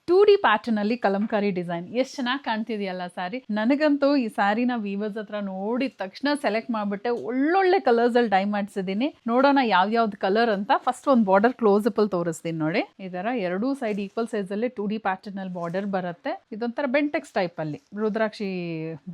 2D pattern ಅಲ್ಲಿ Kalamkari design ಎಷ್ಟು ಚೆನ್ನಾಗಿ ಕಾಣ್ತಿದೆಯಲ್ಲ ಸ್ಯಾರಿ. ನನಗಂತೂ ಈ ಸ್ಯಾರಿನ ವೀವರ್ಸ್ ಹತ್ರ ನೋಡಿದ ತಕ್ಷಣ ಸೆಲೆಕ್ಟ್ ಮಾಡ್ಬಿಟ್ಟೆ. ಒಳ್ಳೊಳ್ಳೆ ಕಲರ್ಸ್ ಅಲ್ಲಿ ಡೈ ಮಾಡಿಸಿದೀನಿ. ನೋಡೋಣ ಯಾವ್ಯಾವ್ದು ಕಲರ್ ಅಂತ. ಫಸ್ಟ್ ಒಂದು ಬಾರ್ಡರ್ ಕ್ಲೋಸ್ ಅಪ್ ಅಲ್ಲಿ ತೋರಿಸ್ತೀನಿ ನೋಡಿ. ಈ ತರ ಎರಡೂ ಸೈಡ್ ಈಕ್ವಲ್ ಸೈಜ್ ಅಲ್ಲಿ 2D ಪ್ಯಾಟರ್ನ್ ಅಲ್ಲಿ ಬಾರ್ಡರ್ ಬರುತ್ತೆ. ಇದೊಂಥರ ಬೆಂಟೆಕ್ಸ್ ಟೈಪ್ ಅಲ್ಲಿ ರುದ್ರಾಕ್ಷಿ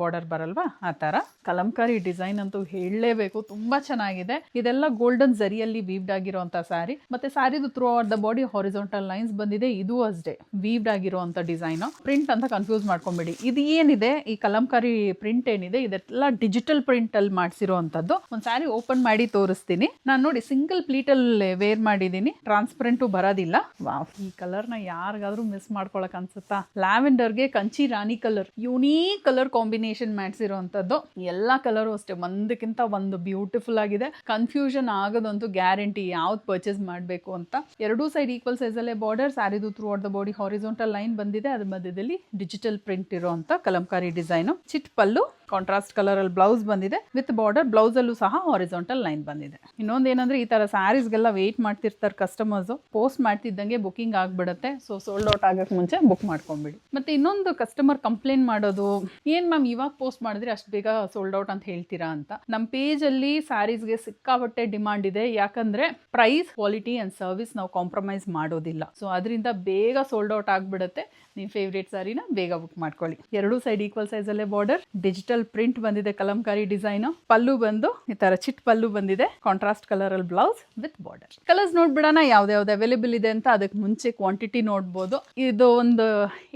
ಬಾರ್ಡರ್ ಬರಲ್ವಾ, ಆ ತರ ಕಲಂಕಾರಿ ಡಿಸೈನ್ ಅಂತೂ ಹೇಳಲೇಬೇಕು, ತುಂಬಾ ಚೆನ್ನಾಗಿದೆ. ಇದೆಲ್ಲ ಗೋಲ್ಡನ್ ಜರಿಯಲ್ಲಿ ವೀವ್ಡ್ ಆಗಿರುವಂತ ಸ್ಯಾರಿ. ಮತ್ತೆ ಸ್ಯಾರಿದು throughout the body horizontal lines ಬಂದಿದೆ. ಇದು ಅಷ್ಟೇ ವೀವ್ಡ್ ಆಗಿರುವಂತ ಡಿಸೈನ್. ಪ್ರಿಂಟ್ ಅಂತ ಕನ್ಫ್ಯೂಸ್ ಮಾಡ್ಕೊಂಬೇಡಿ. ಇದು ಏನಿದೆ ಈ ಕಲಂಕಾರಿ ಪ್ರಿಂಟ್ ಏನಿದೆ ಇದೆಲ್ಲ ಡಿಜಿಟಲ್ ಪ್ರಿಂಟ್ ಅಲ್ಲಿ ಮಾಡಿಸಿರುವಂತದ್ದು. ಒಂದ್ ಸ್ಯಾರಿ ಓಪನ್ ಮಾಡಿ ತೋರಿಸ್ತೀನಿ. ನಾನು ನೋಡಿ ಸಿಂಗಲ್ ಪ್ಲೀಟ್ ಅಲ್ಲಿ ವೇರ್ ಮಾಡಿದೀನಿ. ಟ್ರಾನ್ಸ್ಪರೆಂಟು ಬರೋದಿಲ್ಲ. ವಾವ್, ಈ ಕಲರ್ ನ ಯಾರಿಗಾದ್ರೂ ಮಿಸ್ ಮಾಡ್ಕೊಳಕ್ ಅನ್ಸುತ್ತಾ? ಲ್ಯಾವೆಂಡರ್ಗೆ Kanchi rani colour, unique colour combination ಮಾಡಿಸಿರುವಂತದ್ದು. ಎಲ್ಲಾ ಕಲರು ಅಷ್ಟೇ ಒಂದಕ್ಕಿಂತ ಒಂದು ಬ್ಯೂಟಿಫುಲ್ ಆಗಿದೆ. ಕನ್ಫ್ಯೂಷನ್ ಆಗೋದಂತೂ ಗ್ಯಾರಂಟಿ ಯಾವ್ದು ಪರ್ಚೇಸ್ ಮಾಡಬೇಕು ಅಂತ. ಎರಡೂ ಸೈಡ್ ಈಕ್ವಲ್ ಸೈಜ್ ಅಲ್ಲೇ ಬಾರ್ಡರ್. ಸ್ಯಾರಿದು throughout the body horizontal line ಬಂದಿದೆ. ಅದ್ರ ಮಧ್ಯದಲ್ಲಿ ಡಿಜಿಟಲ್ ಪ್ರಿಂಟ್ ಇರುವಂತ ಕಲಂಕಾರಿ ಡಿಸೈನ್. ಚಿಟ್ ಪಲ್ಲು, ಕಾಂಟ್ರಾಸ್ಟ್ ಕಲರ್ ಅಲ್ಲಿ ಬ್ಲೌಸ್ ಬಂದಿದೆ ವಿತ್ ಬಾರ್ಡರ್. ಬ್ಲೌಸ್ ಅಲ್ಲೂ ಸಹ ಹಾರಿಜಾಂಟಲ್ ಲೈನ್ ಬಂದಿದೆ. ಇನ್ನೊಂದು ಏನಂದ್ರೆ ಈ ತರ ಸ್ಯಾರೀಸ್ಗೆಲ್ಲ ವೇಟ್ ಮಾಡ್ತಿರ್ತಾರೆ ಕಸ್ಟಮರ್ಸ್. ಪೋಸ್ಟ್ ಮಾಡ್ತಿದ್ದಂಗೆ ಬುಕಿಂಗ್ ಆಗ್ಬಿಡುತ್ತೆ. ಸೊ ಸೋಲ್ಡ್ ಔಟ್ ಆಗಕ್ ಮುಂಚೆ ಬುಕ್ ಮಾಡ್ಕೊಂಡ್ಬಿಡಿ. ಮತ್ತೆ ಇನ್ನೊಂದು ಕಸ್ಟಮರ್ ಕಂಪ್ಲೇಂಟ್ ಮಾಡೋದು, ಏನ್ ಮ್ಯಾಮ್ ಇವಾಗ ಪೋಸ್ಟ್ ಮಾಡಿದ್ರೆ ಅಷ್ಟು ಬೇಗ ಸೋಲ್ಡ್ ಔಟ್ ಅಂತ ಹೇಳ್ತೀರಾ ಅಂತ. ನಮ್ಮ ಪೇಜ್ ಅಲ್ಲಿ ಸ್ಯಾರೀಸ್ಗೆ ಸಿಕ್ಕಾಪಟ್ಟೆ ಡಿಮಾಂಡ್ ಇದೆ. ಯಾಕಂದ್ರೆ ಪ್ರೈಸ್, ಕ್ವಾಲಿಟಿ ಅಂಡ್ ಸರ್ವಿಸ್ ನಾವು ಕಾಂಪ್ರಮೈಸ್ ಮಾಡೋದಿಲ್ಲ. ಸೊ ಅದರಿಂದ ಬೇಗ ಸೋಲ್ಡ್ ಔಟ್ ಆಗ್ಬಿಡುತ್ತೆ. ನಿಮ್ಮ ಫೇವ್ರೇಟ್ ಸ್ಯಾರಿನ ಬೇಗ ಬುಕ್ ಮಾಡ್ಕೊಳ್ಳಿ. ಎರಡೂ ಸೈಡ್ ಈಕ್ವಲ್ ಸೈಜ್ ಅಲ್ಲೇ ಬಾರ್ಡರ್, ಡಿಜಿಟಲ್ ಪ್ರಿಂಟ್ ಬಂದಿದೆ ಕಲಂಕಾರಿ ಡಿಸೈನ್. ಪಲ್ಲು ಬಂದು ಈ ತರ ಚಿಟ್ ಪಲ್ಲು ಬಂದಿದೆ. ಕಾಂಟ್ರಾಸ್ಟ್ ಕಲರ್ ಅಲ್ಲಿ ಬ್ಲೌಸ್ ವಿತ್ ಬಾರ್ಡರ್. ಕಲರ್ಸ್ ನೋಡ್ಬಿಡೋಣ ಯಾವ್ದು ಅವೈಲೇಬಲ್ ಇದೆ ಅಂತ. ಅದಕ್ಕೆ ಮುಂಚೆ ಕ್ವಾಂಟಿಟಿ ನೋಡ್ಬೋದು. ಇದು ಒಂದು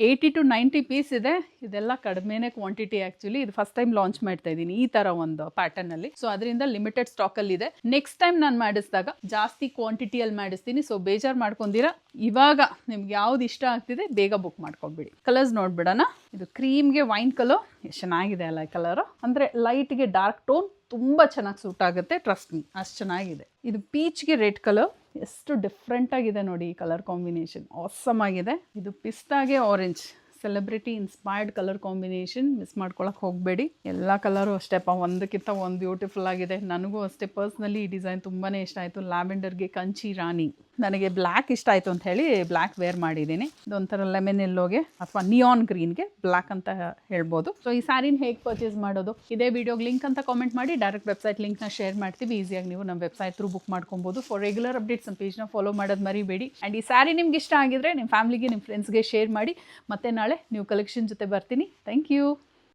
80 to 90 ಪೀಸ್ ಇದೆ. ಇದೆಲ್ಲ ಕಡಿಮೆನೆ ಕ್ವಾಂಟಿಟಿ ಆಕ್ಚುಲಿ. ಇದು ಫಸ್ಟ್ ಟೈಮ್ ಲಾಂಚ್ ಮಾಡ್ತಾ ಇದ್ದೀನಿ ಈ ತರ ಒಂದು ಪ್ಯಾಟರ್ನ್ ಅಲ್ಲಿ. ಸೊ ಅದರಿಂದ ಲಿಮಿಟೆಡ್ ಸ್ಟಾಕ್ ಅಲ್ಲಿ ಇದೆ. ನೆಕ್ಸ್ಟ್ ಟೈಮ್ ನಾನು ಮಾಡಿಸಿದಾಗ ಜಾಸ್ತಿ ಕ್ವಾಂಟಿಟಿಯಲ್ಲಿ ಮಾಡಿಸ್ತೀನಿ. ಸೊ ಬೇಜಾರು ಮಾಡ್ಕೊಂಡಿರಾ. ಇವಾಗ ನಿಮ್ಗೆ ಯಾವ್ದು ಇಷ್ಟ ಆಗ್ತಿದೆ ಬೇಗ ಬುಕ್ ಮಾಡ್ಕೊಂಡ್ಬಿಡಿ. ಕಲರ್ಸ್ ನೋಡ್ಬಿಡೋಣ. ಇದು ಕ್ರೀಮ್ಗೆ ವೈನ್ ಕಲರ್ ಎಷ್ಟು ಚೆನ್ನಾಗಿದೆ ಅಲ್ಲ ಈ ಕಲರ್. ಅಂದ್ರೆ ಲೈಟ್ಗೆ ಡಾರ್ಕ್ ಟೋನ್ ತುಂಬಾ ಚೆನ್ನಾಗಿ ಸೂಟ್ ಆಗುತ್ತೆ. ಟ್ರಸ್ಟ್ ಮೀ, ಅಷ್ಟು ಚೆನ್ನಾಗಿದೆ. ಇದು ಪೀಚ್ಗೆ ರೆಡ್ ಕಲರ್ ಎಷ್ಟು ಡಿಫ್ರೆಂಟ್ ಆಗಿದೆ ನೋಡಿ. ಈ ಕಲರ್ ಕಾಂಬಿನೇಷನ್ ಆಸಮ್ ಆಗಿದೆ. ಇದು ಪಿಸ್ತಾಗೆ orange, celebrity inspired colour combination. Miss ಮಾಡ್ಕೊಳಕ್ ಹೋಗಬೇಡಿ. ಎಲ್ಲ ಕಲರು ಅಷ್ಟೇಪ್ಪ, ಒಂದಕ್ಕಿಂತ ಒಂದು ಬ್ಯೂಟಿಫುಲ್ ಆಗಿದೆ. ನನಗೂ ಅಷ್ಟೇ ಪರ್ಸ್ನಲಿ ಈ ಡಿಸೈನ್ ತುಂಬಾನೇ ಇಷ್ಟ ಆಯಿತು. ಲ್ಯಾವೆಂಡರ್ಗೆ ಕಂಚಿ ರಾಣಿ. ನನಗೆ ಬ್ಲ್ಯಾಕ್ ಇಷ್ಟ ಆಯಿತು ಅಂತ ಹೇಳಿ ಬ್ಲ್ಯಾಕ್ ವೇರ್ ಮಾಡಿದ್ದೀನಿ. ಇದೊಂಥರ ಲೆಮನ್ ಎಲ್ಲೋಗೆ ಅಥವಾ ನಿಯಾನ್ ಗ್ರೀನ್ಗೆ ಬ್ಲ್ಯಾಕ್ ಅಂತ ಹೇಳ್ಬೋದು. ಸೊ ಈ ಸ್ಯಾರಿನ ಹೇಗೆ ಪರ್ಚೇಸ್ ಮಾಡೋದು, ಇದೇ ವಿಡಿಯೋಗೆ ಲಿಂಕ್ ಅಂತ ಕಾಮೆಂಟ್ ಮಾಡಿ. ಡೈರೆಕ್ಟ್ ವೆಬ್ಸೈಟ್ ಲಿಂಕ್ನ ಶೇರ್ ಮಾಡ್ತೀವಿ. ಈಸಿಯಾಗಿ ನೀವು ನಮ್ಮ ವೆಬ್ಸೈಟ್ ಥ್ರೂ ಬುಕ್ ಮಾಡ್ಕೊಬೋದು. ಫಾರ್ ರೆಗ್ಯುಲರ್ ಅಪ್ಡೇಟ್ಸ್ ನಮ್ಮ ಪೇಜ್ನ ಫಾಲೋ ಮಾಡೋದು ಮರಿಬೇಡಿ. ಆ್ಯಂಡ್ ಈ ಸ್ಯಾರಿ ನಿಮ್ಗೆ ಇಷ್ಟ ಆಗಿದ್ರೆ ನಿಮ್ಮ ಫ್ಯಾಮಿಲಿಗೆ, ನಿಮ್ಮ ಫ್ರೆಂಡ್ಸ್ಗೆ ಶೇರ್ ಮಾಡಿ. ಮತ್ತೆ ನಾಳೆ ನೀವು ಕಲೆಕ್ಷನ್ ಜೊತೆ ಬರ್ತೀನಿ. Thank you.